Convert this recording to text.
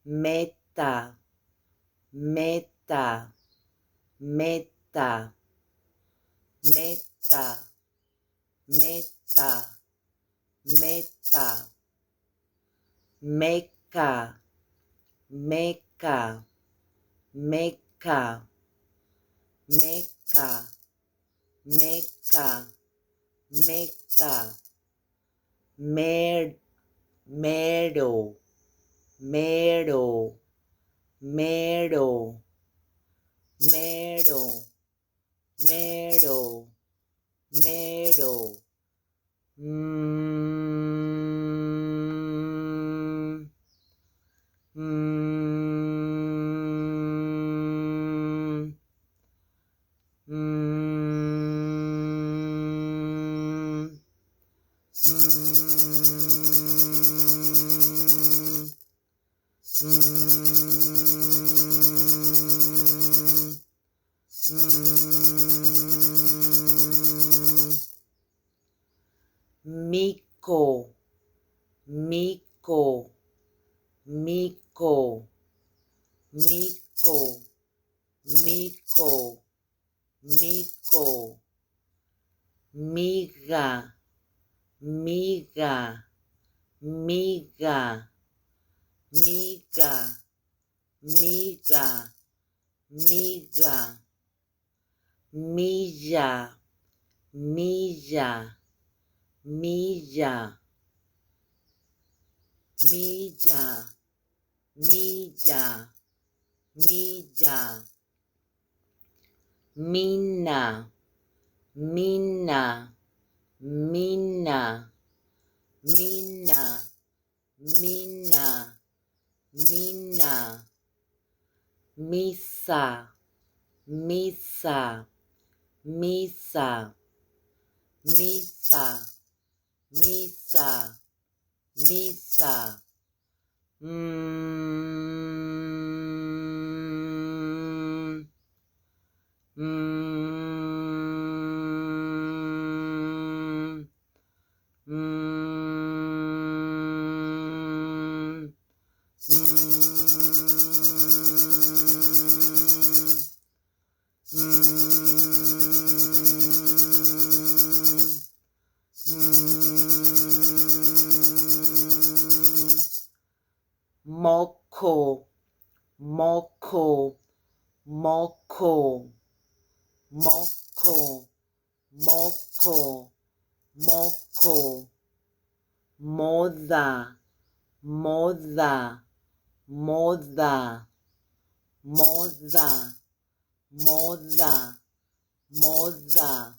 meta, meta, meta, meta, meta, meta, Mecca, Mecca, Mecca, Mecca, Mecca, Mecca, meadow, meadow, meadow, meadow, meadow, meadow, mm, mm, mm, Miko, Miko, Miko, Miko, Miko, Miko, miga, miga, miga, miga, miga, miga, milla, milla, milla, milla, milla, milla, mina, mina, mina, mina, mina, mina, misa, misa, misa, misa, misa, misa, mm, mm, mm, Moko, moko, moko, moko, moko, moko, moda, moda, moda, moda, moda, moda,